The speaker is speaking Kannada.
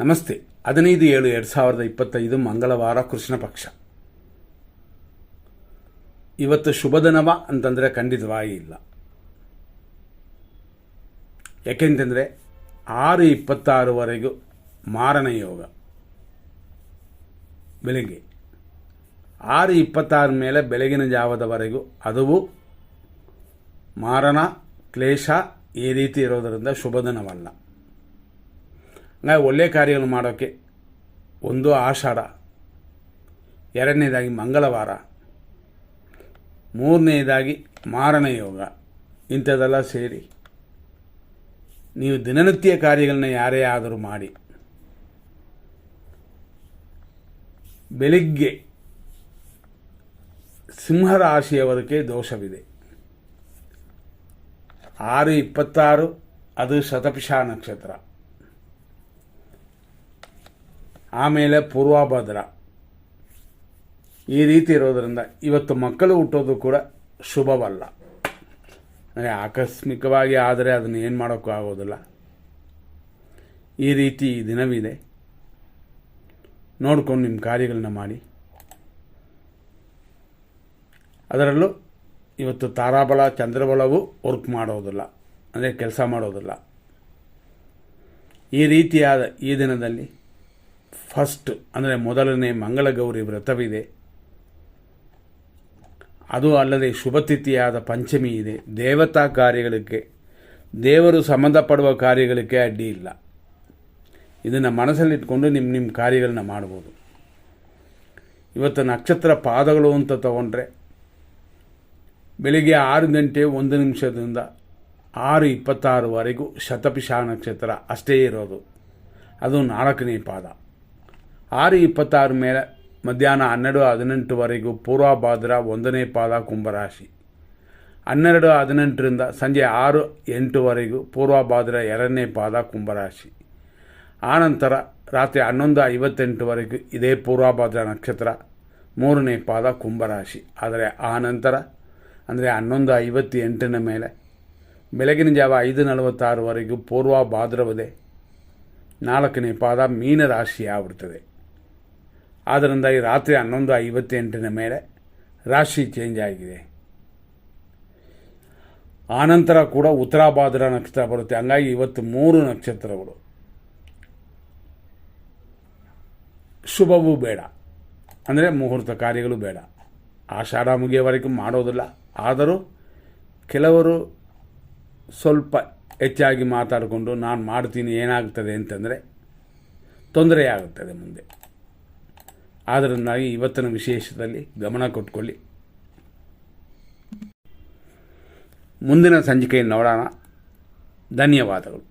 ನಮಸ್ತೆ. 15/7/2025 ಮಂಗಳವಾರ, ಕೃಷ್ಣ ಪಕ್ಷ. ಇವತ್ತು ಶುಭದಿನವ ಅಂತಂದರೆ ಖಂಡಿತವಾಗಿ ಇಲ್ಲ. ಯಾಕೆಂತಂದರೆ 6:26ವರೆಗೂ ಮಾರಣ ಯೋಗ. ಬೆಳಿಗ್ಗೆ 6:26 ಮೇಲೆ ಬೆಳಗಿನ ಜಾವದವರೆಗೂ ಅದುವು ಮಾರಣ ಕ್ಲೇಶ ಈ ರೀತಿ ಇರೋದರಿಂದ ಶುಭದಿನವಲ್ಲ. ಹಂಗಾಗಿ ಒಳ್ಳೆಯ ಕಾರ್ಯಗಳು ಮಾಡೋಕ್ಕೆ ಒಂದು ಆಷಾಢ, ಎರಡನೇದಾಗಿ ಮಂಗಳವಾರ, ಮೂರನೇದಾಗಿ ಮಾರಣ ಯೋಗ. ಇಂಥದ್ದೆಲ್ಲ ಸೇರಿ ನೀವು ದಿನನಿತ್ಯ ಕಾರ್ಯಗಳನ್ನ ಯಾರೇ ಆದರೂ ಮಾಡಿ ಬೆಳಿಗ್ಗೆ ಸಿಂಹರಾಶಿಯವರಿಗೆ ದೋಷವಿದೆ. 6:26 ಅದು ಶತಭಿಷ ನಕ್ಷತ್ರ. ಆಮೇಲೆ ಪೂರ್ವಭದ್ರ. ಈ ರೀತಿ ಇರೋದರಿಂದ ಇವತ್ತು ಮಕ್ಕಳು ಹುಟ್ಟೋದು ಕೂಡ ಶುಭವಲ್ಲ. ಅಂದರೆ ಆಕಸ್ಮಿಕವಾಗಿ ಆದರೆ ಅದನ್ನು ಏನು ಮಾಡೋಕ್ಕೂ ಆಗೋದಿಲ್ಲ. ಈ ರೀತಿ ದಿನವಿದೆ. ನೋಡ್ಕೊಂಡು ನಿಮ್ಮ ಕಾರ್ಯಗಳನ್ನ ಮಾಡಿ. ಅದರಲ್ಲೂ ಇವತ್ತು ತಾರಾಬಲ ಚಂದ್ರಬಲವು ವರ್ಕ್ ಮಾಡೋದಿಲ್ಲ, ಅಂದರೆ ಕೆಲಸ ಮಾಡೋದಿಲ್ಲ. ಈ ರೀತಿಯಾದ ಈ ದಿನದಲ್ಲಿ ಫಸ್ಟ್ ಅಂದರೆ ಮೊದಲನೇ ಮಂಗಳಗೌರಿ ವ್ರತವಿದೆ. ಅದು ಅಲ್ಲದೆ ಶುಭತಿಥಿಯಾದ ಪಂಚಮಿ ಇದೆ. ದೇವತಾ ಕಾರ್ಯಗಳಿಗೆ, ದೇವರು ಸಂಬಂಧಪಡುವ ಕಾರ್ಯಗಳಿಗೆ ಅಡ್ಡಿ ಇಲ್ಲ. ಇದನ್ನು ಮನಸ್ಸಲ್ಲಿಟ್ಕೊಂಡು ನಿಮ್ಮ ಕಾರ್ಯಗಳನ್ನ ಮಾಡ್ಬೋದು. ಇವತ್ತು ನಕ್ಷತ್ರ ಪಾದಗಳು ಅಂತ ತಗೊಂಡ್ರೆ ಬೆಳಿಗ್ಗೆ 6:01 6:26ವರೆಗೂ ಶತಭಿಷ ನಕ್ಷತ್ರ ಅಷ್ಟೇ ಇರೋದು. ಅದು 4ನೇ ಪಾದ. 6:26 ಮೇಲೆ ಮಧ್ಯಾಹ್ನ 12:18ವರೆಗೂ ಪೂರ್ವಭಾದ್ರ 1ನೇ ಪಾದ ಕುಂಭರಾಶಿ. 12:18ರಿಂದ ಸಂಜೆ 6:08ವರೆಗೂ ಪೂರ್ವಭಾದ್ರ 2ನೇ ಪಾದ ಕುಂಭರಾಶಿ. ಆನಂತರ ರಾತ್ರಿ 11:58ವರೆಗೂ ಇದೇ ಪೂರ್ವಭಾದ್ರ ನಕ್ಷತ್ರ 3ನೇ ಪಾದ ಕುಂಭರಾಶಿ. ಆದರೆ ಆ ನಂತರ ಅಂದರೆ 11:58ನ ಮೇಲೆ ಬೆಳಗಿನ ಜಾವ 5:46ವರೆಗೂ ಪೂರ್ವಭಾದ್ರವದೆ 4ನೇ ಪಾದ ಮೀನರಾಶಿ ಆಗ್ಬಿಡ್ತದೆ. ಆದ್ದರಿಂದ ಈ ರಾತ್ರಿ 11:58ನ ಮೇಲೆ ರಾಶಿ ಚೇಂಜ್ ಆಗಿದೆ. ಆನಂತರ ಕೂಡ ಉತ್ತರಾಭಾದ್ರ ನಕ್ಷತ್ರ ಬರುತ್ತೆ. ಹಂಗಾಗಿ ಇವತ್ತು 3 ನಕ್ಷತ್ರಗಳು ಶುಭವೂ ಬೇಡ, ಅಂದರೆ ಮುಹೂರ್ತ ಕಾರ್ಯಗಳು ಬೇಡ. ಆಷಾಢ ಮುಗಿಯವರೆಗೂ ಮಾಡೋದಿಲ್ಲ. ಆದರೂ ಕೆಲವರು ಸ್ವಲ್ಪ ಹೆಚ್ಚಾಗಿ ಮಾತಾಡಿಕೊಂಡು ನಾನು ಮಾಡ್ತೀನಿ ಏನಾಗ್ತದೆ ಅಂತಂದರೆ ತೊಂದರೆಯಾಗುತ್ತದೆ ಮುಂದೆ. ಆದ್ದರಿಂದಾಗಿ ಇವತ್ತಿನ ವಿಶೇಷದಲ್ಲಿ ಗಮನ ಕೊಟ್ಕೊಳ್ಳಿ. ಮುಂದಿನ ಸಂಚಿಕೆಯನ್ನು ನೋಡೋಣ. ಧನ್ಯವಾದಗಳು.